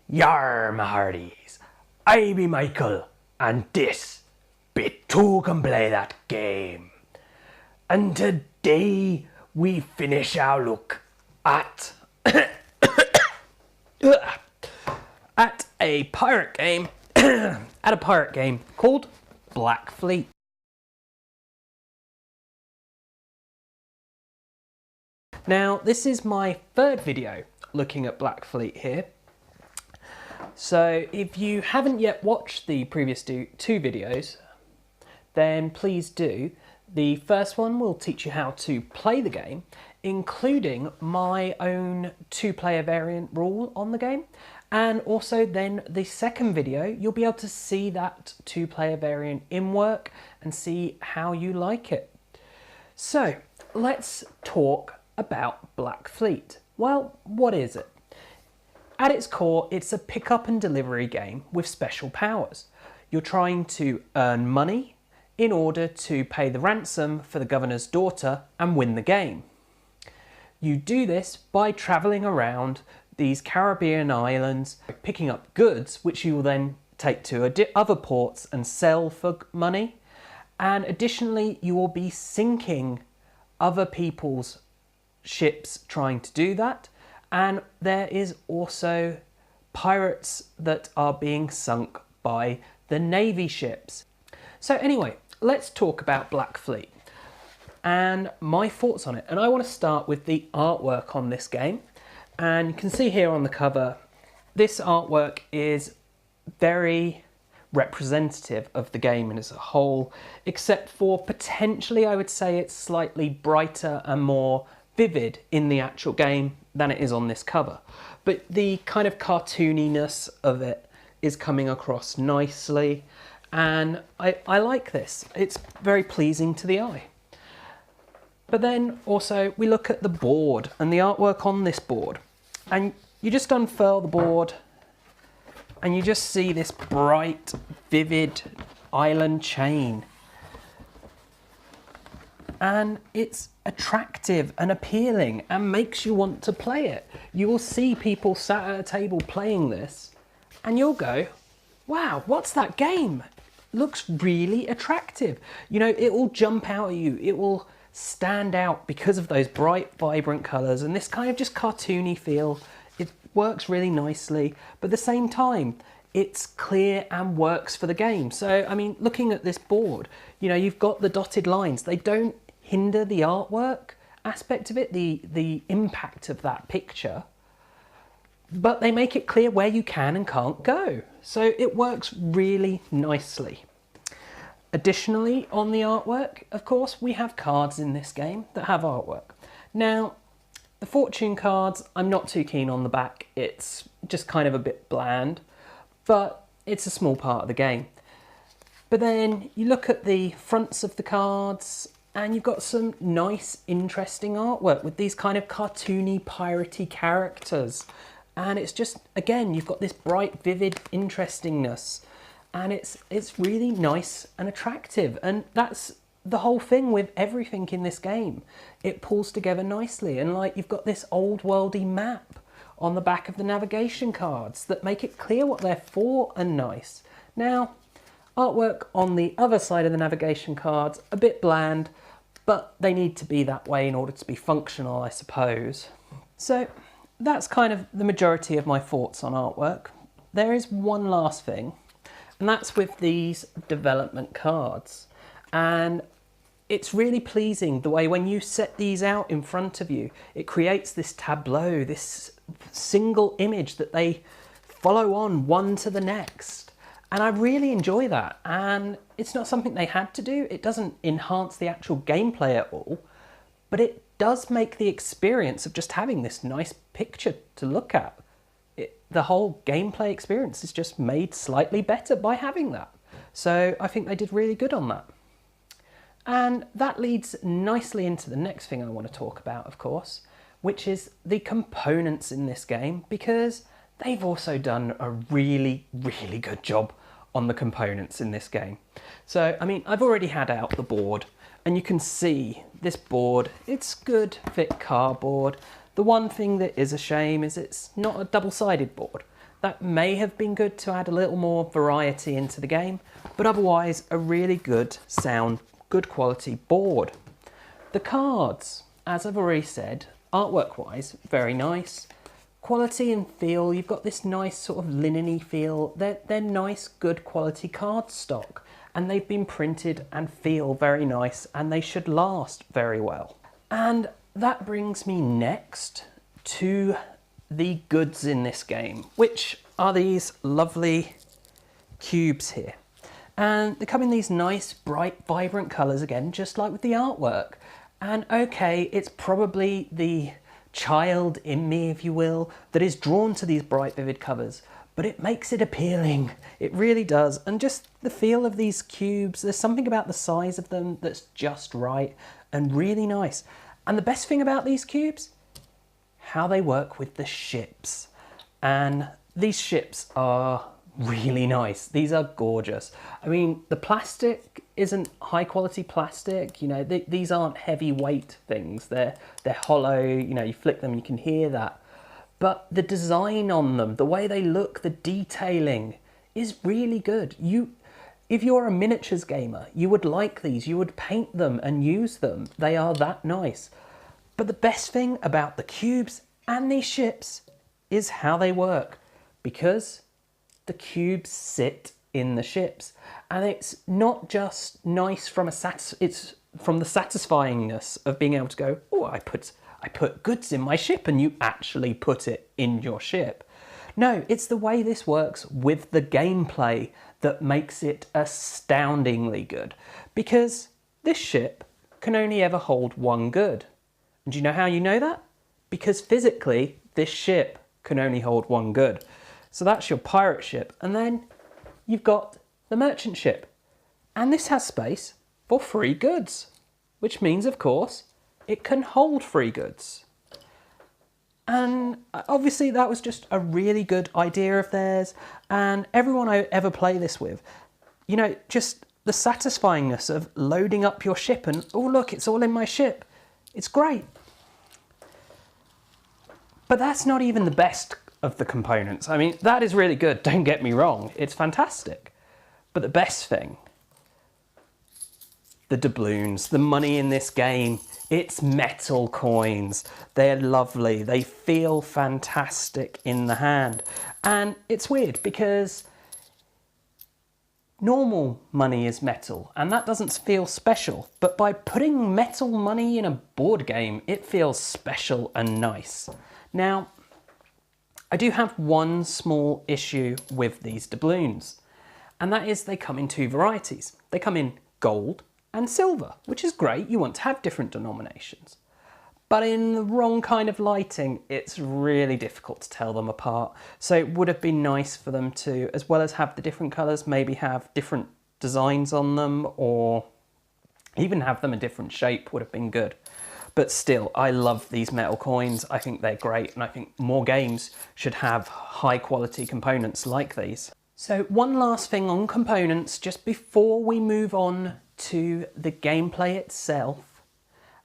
Yar, my hearties, I be Michael, and this be Toucan play that game. And today we finish our look at at a pirate game called Black Fleet. Now, this is my third video looking at Black Fleet here. So if you haven't yet watched the previous two videos, then please do. The first one will teach you how to play the game, including my own two-player variant rule on the game. And also then the second video, you'll be able to see that two-player variant in work and see how you like it. So let's talk about Black Fleet. Well, what is it? At its core, it's a pick-up and delivery game with special powers. You're trying to earn money in order to pay the ransom for the governor's daughter and win the game. You do this by travelling around these Caribbean islands, picking up goods which you will then take to other ports and sell for money. And additionally, you will be sinking other people's ships trying to do that. And there is also pirates that are being sunk by the Navy ships. So anyway, let's talk about Black Fleet and my thoughts on it. And I want to start with the artwork on this game. And you can see here on the cover, this artwork is very representative of the game as a whole, except for potentially, I would say it's slightly brighter and more vivid in the actual game than it is on this cover. But the kind of cartooniness of it is coming across nicely, and I like this. It's very pleasing to the eye. But then also we look at the board and the artwork on this board, and you just unfurl the board and you just see this bright, vivid island chain. And it's attractive and appealing and makes you want to play it. You will see people sat at a table playing this and you'll go, wow, what's that game? Looks really attractive. You know, it will jump out at you. It will stand out because of those bright, vibrant colours and this kind of just cartoony feel. It works really nicely, but at the same time, it's clear and works for the game. So, I mean, looking at this board, you know, you've got the dotted lines. They don't hinder the artwork aspect of it, the impact of that picture, but they make it clear where you can and can't go. So it works really nicely. Additionally, on the artwork, of course, we have cards in this game that have artwork. Now, the fortune cards, I'm not too keen on the back. It's just kind of a bit bland, but it's a small part of the game. But then you look at the fronts of the cards and you've got some nice, interesting artwork with these kind of cartoony, piratey characters. And it's just, again, you've got this bright, vivid interestingness. And it's really nice and attractive. And that's the whole thing with everything in this game. It pulls together nicely. And like, you've got this old worldy map on the back of the navigation cards that make it clear what they're for and nice. Now, artwork on the other side of the navigation cards, a bit bland, but they need to be that way in order to be functional, I suppose. So that's kind of the majority of my thoughts on artwork. There is one last thing, and that's with these development cards. And it's really pleasing the way when you set these out in front of you, it creates this tableau, this single image that they follow on one to the next. And I really enjoy that, and it's not something they had to do. It doesn't enhance the actual gameplay at all, but it does make the experience of just having this nice picture to look at. The whole gameplay experience is just made slightly better by having that. So I think they did really good on that. And that leads nicely into the next thing I want to talk about, of course, which is the components in this game, because they've also done a really, really good job on the components in this game. So, I mean, I've already had out the board, and you can see this board, it's good fit cardboard. The one thing that is a shame is it's not a double-sided board. That may have been good to add a little more variety into the game, but otherwise a really good sound, good quality board. The cards, as I've already said, artwork wise, very nice. Quality and feel, you've got this nice sort of linen-y feel. They're nice, good quality cardstock, and they've been printed and feel very nice, and they should last very well. And that brings me next to the goods in this game, which are these lovely cubes here. And they come in these nice, bright, vibrant colours again, just like with the artwork. And okay, it's probably the child in me, if you will, that is drawn to these bright, vivid covers, but it makes it appealing. It really does. And just the feel of these cubes, there's something about the size of them that's just right and really nice. And the best thing about these cubes, how they work with the ships. And these ships are really nice. These are gorgeous. I mean, the plastic isn't high quality plastic, you know, these aren't heavyweight things. They're hollow, you know, you flick them, you can hear that. But the design on them, the way they look, the detailing is really good. If you're a miniatures gamer, you would like these, you would paint them and use them. They are that nice. But the best thing about the cubes and these ships is how they work, because the cubes sit in the ships, and it's not just nice from it's from the satisfyingness of being able to go, oh, I put goods in my ship, and you actually put it in your ship. No, it's the way this works with the gameplay that makes it astoundingly good, because this ship can only ever hold one good. And do you know how you know that? Because physically, this ship can only hold one good. So that's your pirate ship. And then you've got the merchant ship. And this has space for 3 goods, which means, of course, it can hold 3 goods. And obviously that was just a really good idea of theirs. And everyone I ever play this with, you know, just the satisfyingness of loading up your ship and, oh, look, it's all in my ship. It's great. But that's not even the best of the components. I mean, that is really good, don't get me wrong, it's fantastic. But the best thing, the doubloons, the money in this game, it's metal coins. They're lovely, they feel fantastic in the hand. And it's weird because normal money is metal and that doesn't feel special, but by putting metal money in a board game, it feels special and nice. Now, I do have one small issue with these doubloons, and that is they come in 2 varieties. They come in gold and silver, which is great. You want to have different denominations. But in the wrong kind of lighting, it's really difficult to tell them apart. So it would have been nice for them to, as well as have the different colours, maybe have different designs on them, or even have them a different shape would have been good. But still, I love these metal coins. I think they're great, and I think more games should have high quality components like these. So one last thing on components, just before we move on to the gameplay itself,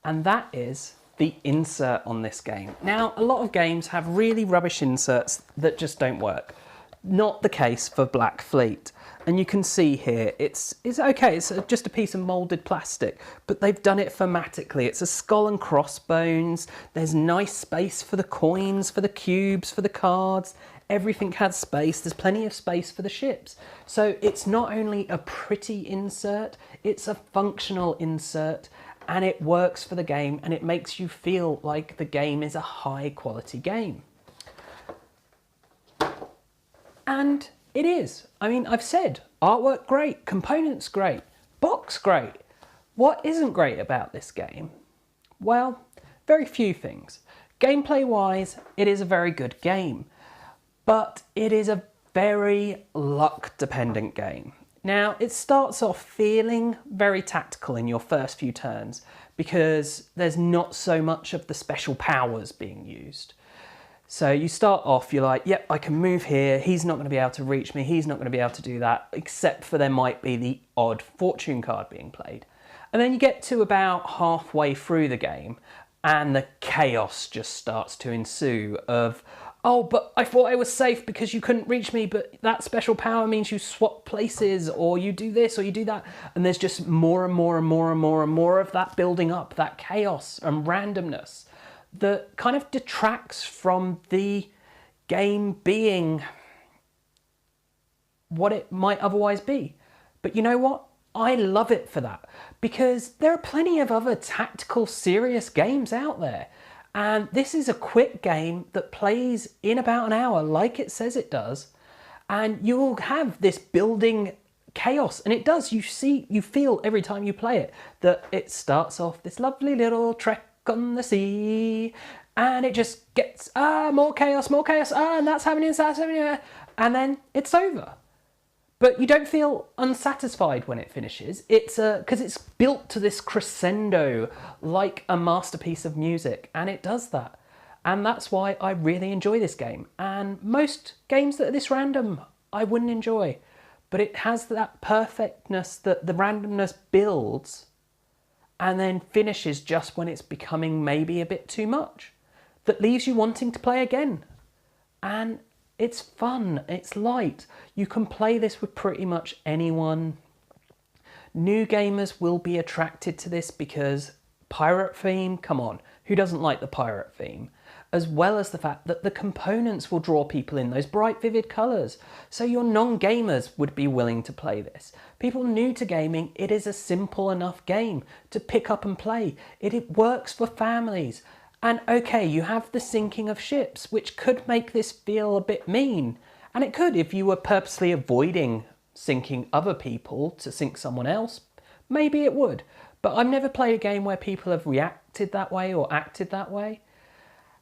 and that is the insert on this game. Now, a lot of games have really rubbish inserts that just don't work. Not the case for Black Fleet. And you can see here, it's okay, it's just a piece of moulded plastic, but they've done it thematically. It's a skull and crossbones, there's nice space for the coins, for the cubes, for the cards, everything has space, there's plenty of space for the ships. So it's not only a pretty insert, it's a functional insert, and it works for the game, and it makes you feel like the game is a high quality game. And it is. I mean, I've said, artwork great, components great, box great. What isn't great about this game? Well, very few things. Gameplay wise, it is a very good game, but it is a very luck dependent game. Now, it starts off feeling very tactical in your first few turns because there's not so much of the special powers being used. So you start off, you're like, yep, I can move here, he's not going to be able to reach me, he's not going to be able to do that, except for there might be the odd fortune card being played. And then you get to about halfway through the game, and the chaos just starts to ensue of, oh, but I thought I was safe because you couldn't reach me, but that special power means you swap places, or you do this, or you do that. And there's just more and more and more and more and more of that building up, that chaos and randomness that kind of detracts from the game being what it might otherwise be. But you know what? I love it for that, because there are plenty of other tactical, serious games out there. And this is a quick game that plays in about an hour, like it says it does. And you will have this building chaos. And it does. You feel every time you play it that it starts off this lovely little trek on the sea. And it just gets, more chaos, and that's happening, and then it's over. But you don't feel unsatisfied when it finishes. It's because it's built to this crescendo like a masterpiece of music, and it does that. And that's why I really enjoy this game. And most games that are this random, I wouldn't enjoy. But it has that perfectness that the randomness builds and then finishes just when it's becoming maybe a bit too much. That leaves you wanting to play again. And it's fun, it's light. You can play this with pretty much anyone. New gamers will be attracted to this because pirate theme, come on, who doesn't like the pirate theme? As well as the fact that the components will draw people in, those bright, vivid colours. So your non-gamers would be willing to play this. People new to gaming, it is a simple enough game to pick up and play. It works for families. And okay, you have the sinking of ships, which could make this feel a bit mean. And it could if you were purposely avoiding sinking other people to sink someone else. Maybe it would. But I've never played a game where people have reacted that way or acted that way.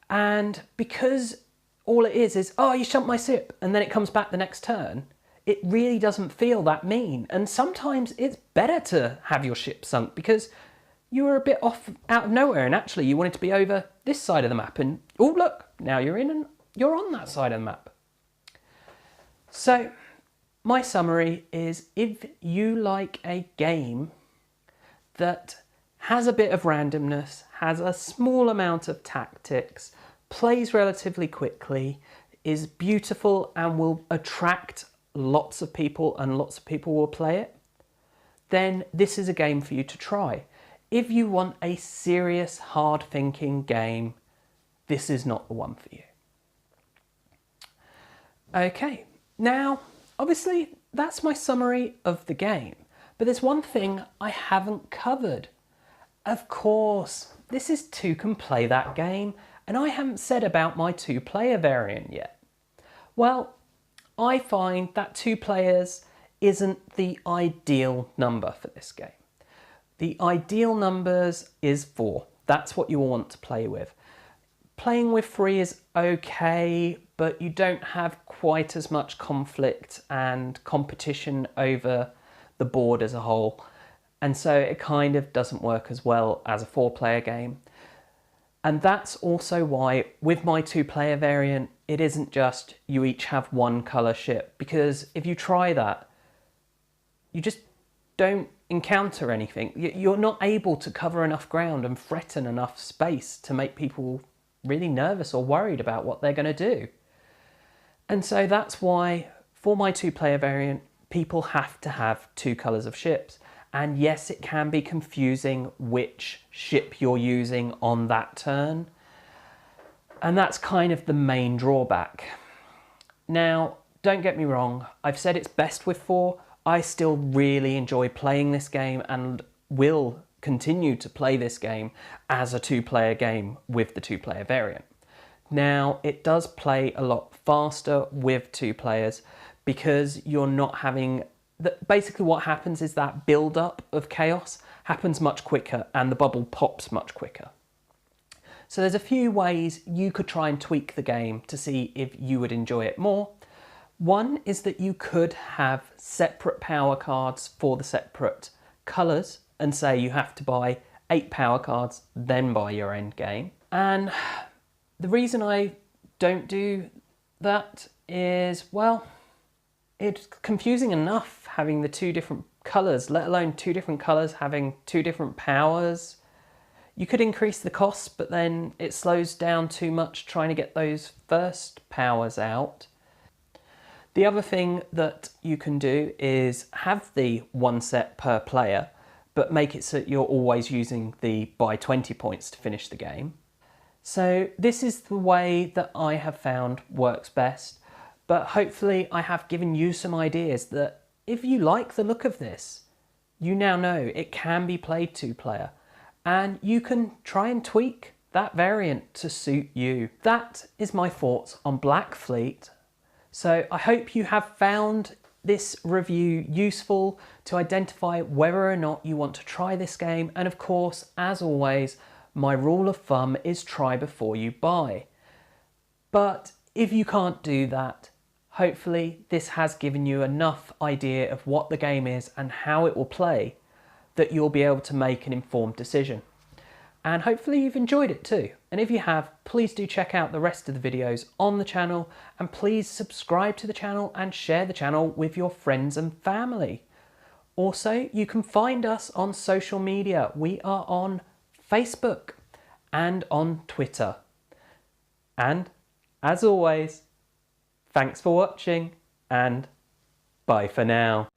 And because all it is, oh, you sunk my ship, and then it comes back the next turn, it really doesn't feel that mean. And sometimes it's better to have your ship sunk because you were a bit off out of nowhere, and actually you wanted to be over this side of the map, and oh look, now you're in and you're on that side of the map. So my summary is, if you like a game that has a bit of randomness, has a small amount of tactics, plays relatively quickly, is beautiful and will attract lots of people and lots of people will play it, then this is a game for you to try. If you want a serious, hard-thinking game, this is not the one for you. Okay, now, obviously, that's my summary of the game. But there's one thing I haven't covered. Of course, this is Toucan Play That Game, and I haven't said about my two-player variant yet. Well, I find that 2 players isn't the ideal number for this game. The ideal numbers is 4. That's what you want to play with. Playing with 3 is okay, but you don't have quite as much conflict and competition over the board as a whole. And so it kind of doesn't work as well as a 4-player game. And that's also why with my 2-player variant, it isn't just you each have 1 colour ship. Because if you try that, you just don't encounter anything. You're not able to cover enough ground and threaten enough space to make people really nervous or worried about what they're going to do. And so that's why for my 2-player variant, people have to have 2 colours of ships. And yes, it can be confusing which ship you're using on that turn. And that's kind of the main drawback. Now, don't get me wrong, I've said it's best with 4. I still really enjoy playing this game and will continue to play this game as a 2-player game with the 2-player variant. Now, it does play a lot faster with 2 players because you're not having... Basically what happens is that build-up of chaos happens much quicker and the bubble pops much quicker. So there's a few ways you could try and tweak the game to see if you would enjoy it more. One is that you could have separate power cards for the separate colours and say you have to buy 8 power cards, then buy your end game. And the reason I don't do that is, well, it's confusing enough having the 2 different colours, let alone 2 different colours having 2 different powers. You could increase the costs, but then it slows down too much trying to get those first powers out. The other thing that you can do is have the one set per player, but make it so that you're always using the buy 20 points to finish the game. So this is the way that I have found works best, but hopefully I have given you some ideas that if you like the look of this, you now know it can be played 2-player, and you can try and tweak that variant to suit you. That is my thoughts on Black Fleet. So I hope you have found this review useful to identify whether or not you want to try this game. And of course, as always, my rule of thumb is try before you buy. But if you can't do that, hopefully this has given you enough idea of what the game is and how it will play that you'll be able to make an informed decision. And hopefully you've enjoyed it too. And if you have, please do check out the rest of the videos on the channel, and please subscribe to the channel and share the channel with your friends and family. Also, you can find us on social media. We are on Facebook and on Twitter. And as always, thanks for watching and bye for now.